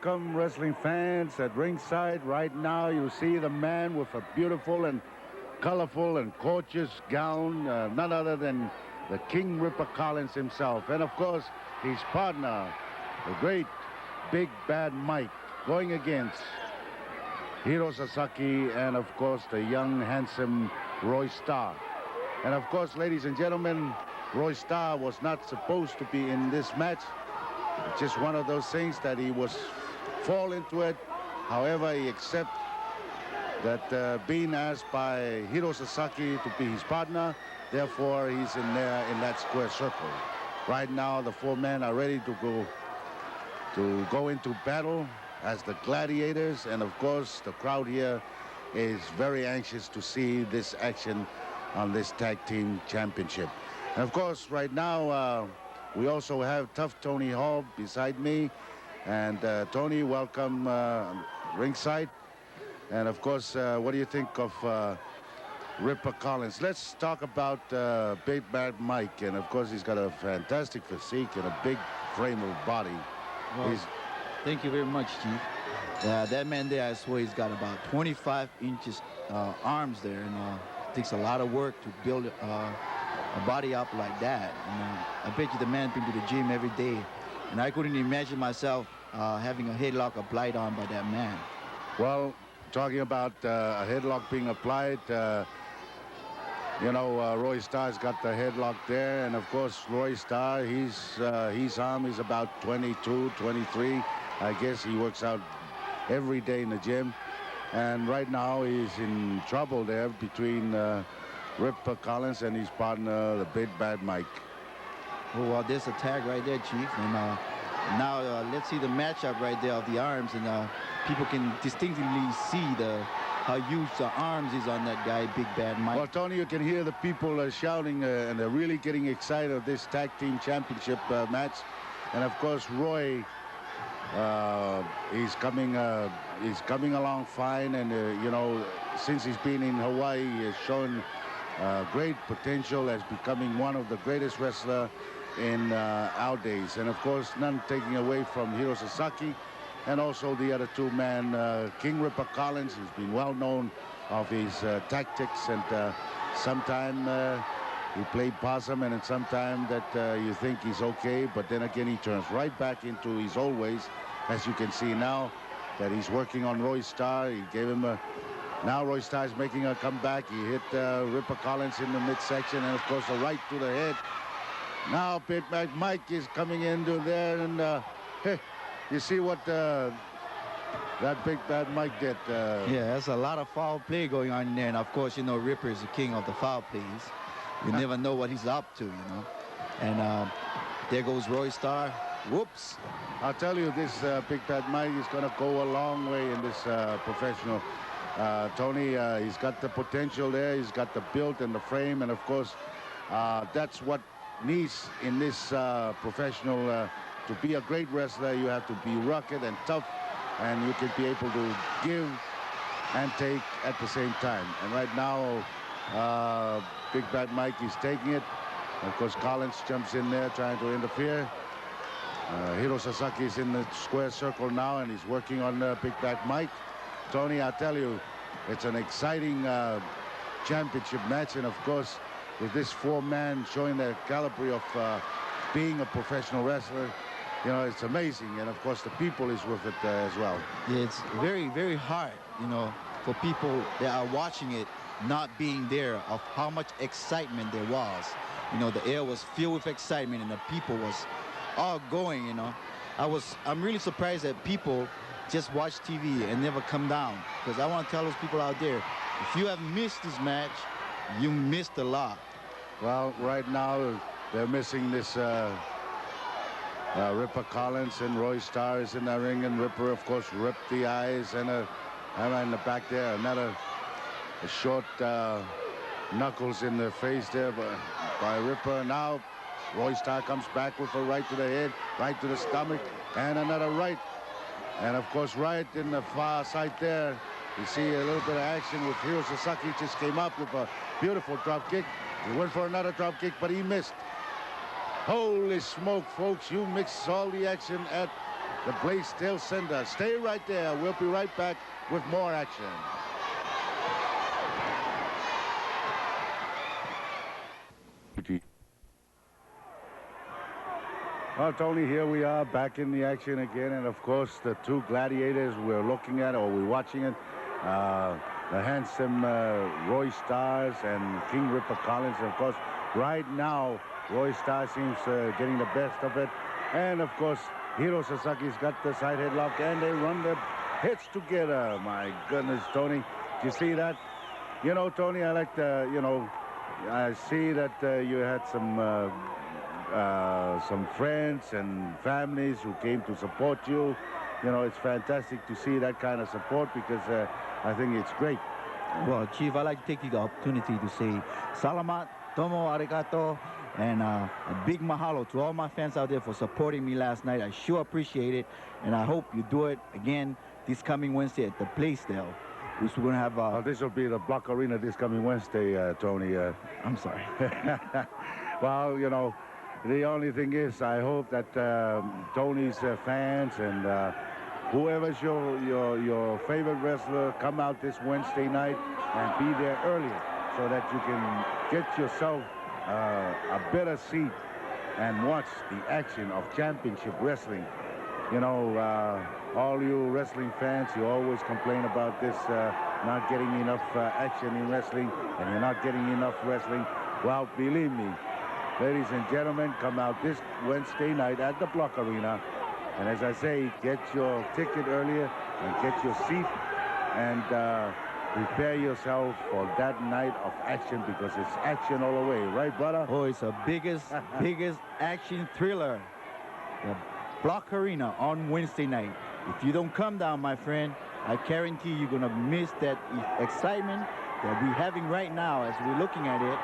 welcome wrestling fans at ringside. Right now you see the man with a beautiful and colorful and gorgeous gown, none other than the King Ripper Collins himself. And of course, his partner, the great Big Bad Mike, going against Hiro Sasaki and of course the young handsome Roy Starr. And of course, ladies and gentlemen, Roy Starr was not supposed to be in this match. It's just one of those things that he was fall into it. However, he accepts that being asked by Hiro Sasaki to be his partner, therefore he's in there in that square circle. Right now, the four men are ready to go into battle as the gladiators, and of course, the crowd here is very anxious to see this action on this tag team championship. And of course, right now, we also have Tough Tony Hall beside me. And Tony, welcome ringside. And of course, what do you think of Ripper Collins? Let's talk about Big Bad Mike. And of course, he's got a fantastic physique and a big frame of body. Well, thank you very much, Chief. That man there, I swear he's got about 25 inches arms there. And it takes a lot of work to build a body up like that. I bet you the man been to the gym every day, and I couldn't imagine myself having a headlock applied on by that man. Well, talking about a headlock being applied, you know, Roy Starr's got the headlock there, and of course Roy Starr, his arm is about 22, 23. I guess he works out every day in the gym, and right now he's in trouble there between Ripper Collins and his partner, the Big Bad Mike. Oh, well, there's a tag right there, Chief. And now let's see the matchup right there of the arms, and people can distinctly see how huge the arms is on that guy, Big Bad Mike. Well, Tony, you can hear the people shouting, and they're really getting excited of this tag team championship match. And of course, Roy, he's coming along fine, and you know, since he's been in Hawaii, he has shown great potential as becoming one of the greatest wrestlers in our days. And of course, none taking away from Hiro Sasaki, and also the other two men, King Ripper Collins, who's been well known of his tactics, and sometime he played possum, and sometime that you think he's okay, but then again he turns right back into his old ways, as you can see now that he's working on Roy Starr. He gave him a Now Roy Starr is making a comeback. He hit Ripper Collins in the midsection, and of course a right to the head. Now Big Bad Mike is coming into there, and hey, you see what that Big Bad Mike did. Yeah, there's a lot of foul play going on in there, and of course, you know, Ripper is the king of the foul plays. You never know what he's up to, you know. And there goes Roy Starr. Whoops. I'll tell you, this Big Bad Mike is going to go a long way in this professional. Tony, he's got the potential there. He's got the build and the frame, and of course, that's what needs in this professional. To be a great wrestler, you have to be rugged and tough, and you can be able to give and take at the same time. And right now, Big Bad Mike is taking it. Of course, Collins jumps in there trying to interfere. Hiro Sasaki is in the square circle now, and he's working on Big Bad Mike. Tony, I tell you, it's an exciting championship match, and of course, with this four-man showing the caliber of being a professional wrestler, you know, it's amazing. And of course, the people is with it as well. Yeah, it's very, very hard, you know, for people that are watching it not being there, of how much excitement there was. You know, the air was filled with excitement, and the people was all going, you know. I'm really surprised that people just watch TV and never come down, because I want to tell those people out there, if you have missed this match, you missed a lot. Well, right now they're missing this Ripper Collins, and Roy Starr is in the ring, and Ripper, of course, ripped the eyes, and in the back there, another short knuckles in the face there by Ripper. Now Roy Starr comes back with a right to the head, right to the stomach, and another right. And of course, right in the far side there, you see a little bit of action with Hiro Sasaki. Just came up with a beautiful drop kick. He went for another drop kick, but he missed. Holy smoke, folks, you mix all the action at The Blaze still cinder. Stay right there. We'll be right back with more action. Well, Tony, here we are back in the action again. And, of course, the two gladiators we're looking at, or we're watching it, the handsome Roy Starr and King Ripper Collins. And, of course, right now, Roy Starr seems getting the best of it. And, of course, Hiro Sasaki's got the side headlock, and they run their hits together. My goodness, Tony. Do you see that? You know, Tony, I like to, you know, I see that you had some friends and families who came to support you. You know, it's fantastic to see that kind of support because I think it's great. Well, Chief, I'd like to take the opportunity to say salamat, tomo arigato, and a big mahalo to all my fans out there for supporting me last night. I sure appreciate it, and I hope you do it again this coming Wednesday at the Playsdale, which we're going to have... this will be the Block Arena this coming Wednesday, Tony. I'm sorry. Well, you know, the only thing is I hope that Tony's fans and whoever's your favorite wrestler come out this Wednesday night and be there earlier so that you can get yourself a better seat and watch the action of championship wrestling. You know, all you wrestling fans, you always complain about this not getting enough action in wrestling, and you're not getting enough wrestling. Well, believe me, ladies and gentlemen, come out this Wednesday night at the Block Arena. And as I say, get your ticket earlier and get your seat and prepare yourself for that night of action because it's action all the way. Right, brother? Oh, it's the biggest action thriller. The Block Arena on Wednesday night. If you don't come down, my friend, I guarantee you're going to miss that excitement that we're having right now as we're looking at it.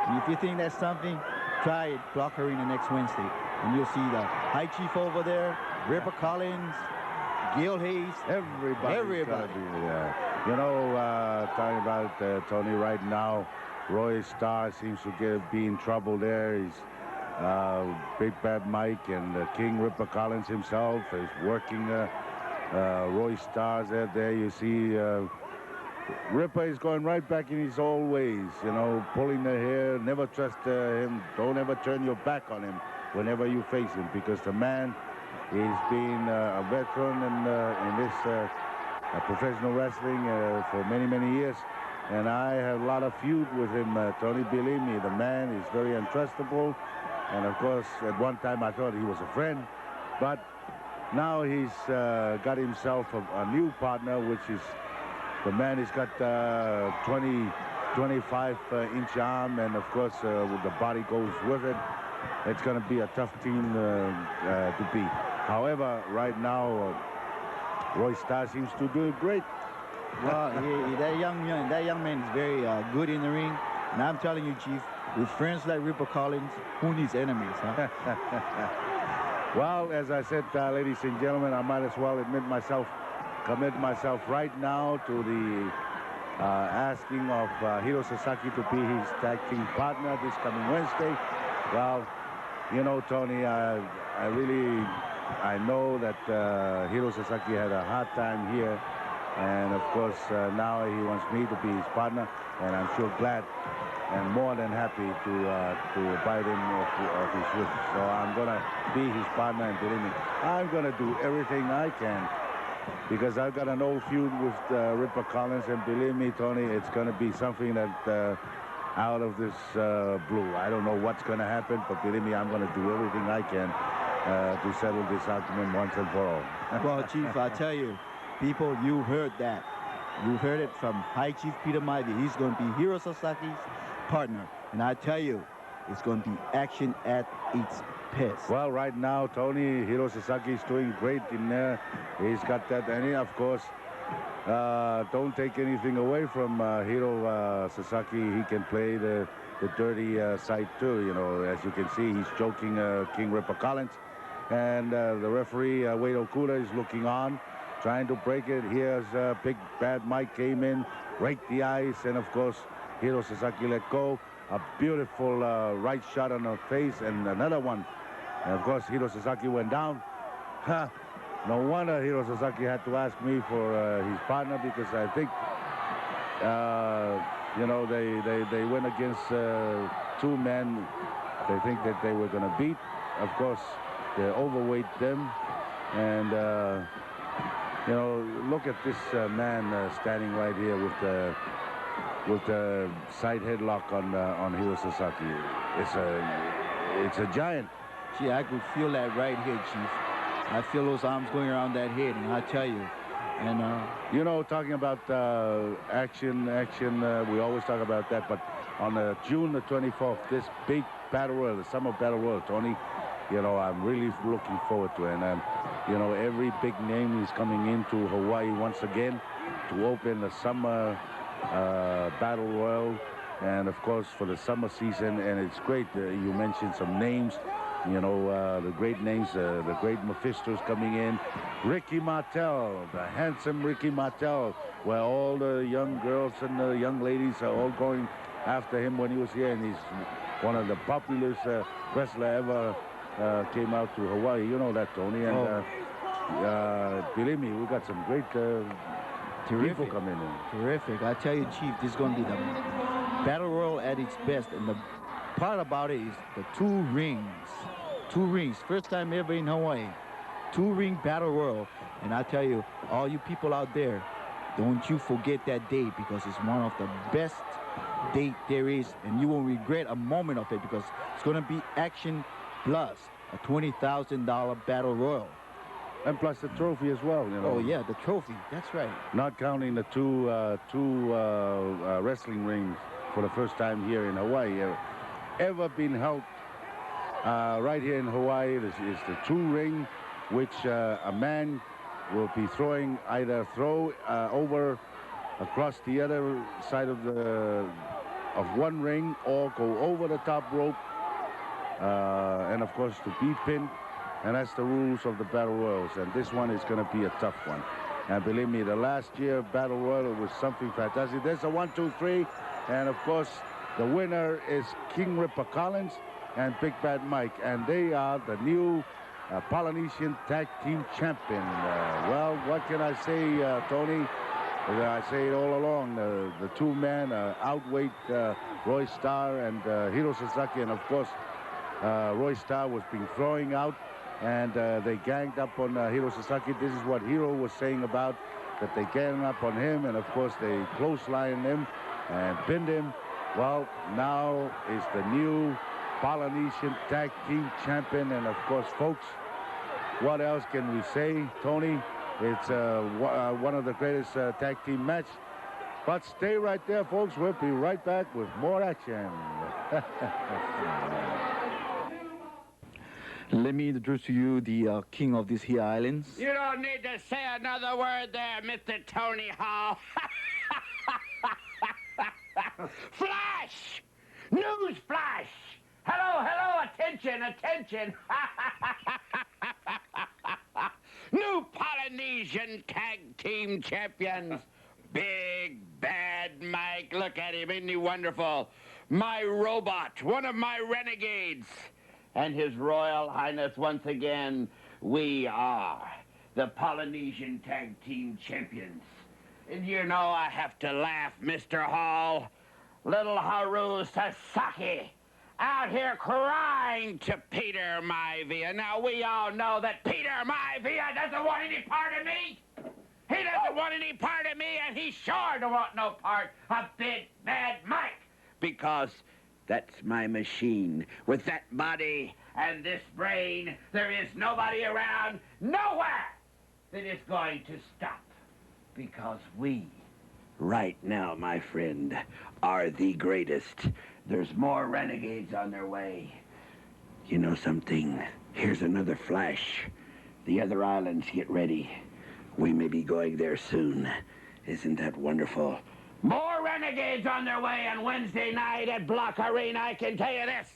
And if you think that's something, try it, Block Arena next Wednesday. And you'll see the High Chief over there, Ripper Collins, Gil Hayes, everybody. You know, talking about Tony right now, Roy Starr seems to be in trouble there. He's Big Bad Mike and King Ripper Collins himself is working Roy Starr's there. You see Ripper is going right back in his old ways, you know, pulling the hair. Never trust him. Don't ever turn your back on him whenever you face him because the man is being a veteran in this professional wrestling for many, many years. And I have a lot of feud with him, Tony. Believe me, the man is very untrustable. And, of course, at one time I thought he was a friend. But now he's got himself a new partner, which is the man has got 25-inch arm. And, of course, the body goes with it. It's going to be a tough team to beat. However, right now, Roy Starr seems to do it great. Well, that young man is very good in the ring. And I'm telling you, Chief, with friends like Ripper Collins, who needs enemies, huh? Well, as I said, ladies and gentlemen, I might as well commit myself right now to the asking of Hiro Sasaki to be his tag team partner this coming Wednesday. Well, you know, Tony, I know that Hiro Sasaki had a hard time here. And, of course, now he wants me to be his partner. And I'm sure glad and more than happy to bite him off his wrist. So I'm going to be his partner, and believe me, I'm going to do everything I can because I've got an old feud with Ripper Collins, and believe me, Tony, it's going to be something that out of this blue. I don't know what's going to happen, but believe me, I'm going to do everything I can to settle this argument once and for all. Well, Chief, I tell you, people, you heard that. You heard it from High Chief Peter Maivia. He's going to be Hiro Sasaki's partner. And I tell you, it's going to be action at its best. Well, right now, Tony, Hiro Sasaki is doing great in there. He's got that. And he, of course, don't take anything away from Hiro Sasaki. He can play the dirty side, too. You know, as you can see, he's choking King Ripper Collins. And the referee, Wade Okuda, is looking on, trying to break it. Here's Big Bad Mike came in, raked the ice, and, of course, Hiro Sasaki let go. A beautiful right shot on the face, and another one. And, of course, Hiro Sasaki went down. No wonder Hiro Sasaki had to ask me for his partner, because I think, you know, they went against two men they think that they were going to beat. Of course, they overweight them. And, you know, look at this man standing right here with the side headlock on Hiro Sasaki. It's a giant. Gee, I could feel that right here, Chief. I feel those arms going around that head, and I tell you. And you know, talking about action, we always talk about that. But on June the 24th, this big battle royal, the summer battle royal, Tony, you know, I'm really looking forward to it. And you know, every big name is coming into Hawaii once again to open the summer battle royal, and of course for the summer season. And it's great. You mentioned some names. You know, the great names, the great Mephisto's coming in. Ricky Martel, the handsome Ricky Martel, where all the young girls and the young ladies are all going after him when he was here. And he's one of the populous wrestler ever came out to Hawaii. You know that, Tony. And believe me, we got some great people coming in. Terrific. I tell you, Chief, this is going to be the battle royal at its best. And the part about it is the two rings. Two rings. First time ever in Hawaii. Two-ring battle royal. And I tell you, all you people out there, don't you forget that date, because it's one of the best date there is. And you won't regret a moment of it, because it's going to be action plus a $20,000 battle royal. And plus the trophy as well, you know. Oh, yeah, the trophy. That's right. Not counting the two wrestling rings for the first time here in Hawaii. Ever been held right here in Hawaii. This is the two-ring, which a man will be throwing, either throw over across the other side of one ring, or go over the top rope, and of course to be pinned. And that's the rules of the battle royals. And this one is going to be a tough one. And believe me, the last year battle royal was something fantastic. There's a 1, 2, 3, and of course the winner is King Ripper Collins and Big Bad Mike, and they are the new Polynesian Tag Team Champion. Well, what can I say, Tony? I say it all along. The two men outweighed Roy Starr and Hiro Sasaki, and of course Roy Starr was being throwing out, and they ganged up on Hiro Sasaki. This is what Hiro was saying about, that they ganged up on him, and of course they clotheslined him and pinned him. Well, now is the new Polynesian Tag Team Champion. And of course, folks, what else can we say, Tony? It's one of the greatest tag team match. But stay right there, folks. We'll be right back with more action. Let me introduce to you the king of these here islands. You don't need to say another word there, Mr. Tony Hall. Flash! News flash! Hello, attention, attention. New Polynesian Tag Team Champions. Big Bad Mike, look at him, isn't he wonderful? My robot, one of my renegades. And His Royal Highness, once again, we are the Polynesian Tag Team Champions. And you know I have to laugh, Mr. Hall. Little Hiro Sasaki out here crying to Peter Maivia. Now, we all know that Peter Maivia doesn't want any part of me. He doesn't want any part of me, and he sure don't want no part of Big Bad Mike. Because that's my machine. With that body and this brain, there is nobody around, nowhere, that is going to stop. Because we, right now, my friend, are the greatest. There's more renegades on their way. You know something? Here's another flash. The other islands, get ready. We may be going there soon. Isn't that wonderful? More renegades on their way on Wednesday night at Block Arena, I can tell you this.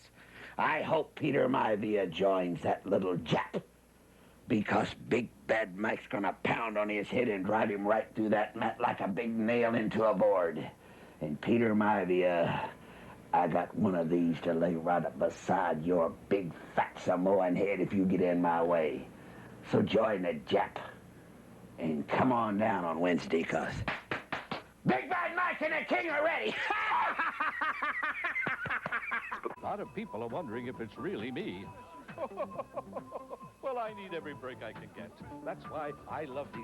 I hope Peter Maivia joins that little Jap. Because Big Bad Mike's gonna pound on his head and drive him right through that mat like a big nail into a board. And Peter Maivia, I got one of these to lay right up beside your big fat Samoan head if you get in my way. So join the Jap and come on down on Wednesday, cause Big Bad Mike and the King are ready. A lot of people are wondering if it's really me. Well, I need every break I can get. That's why I love these.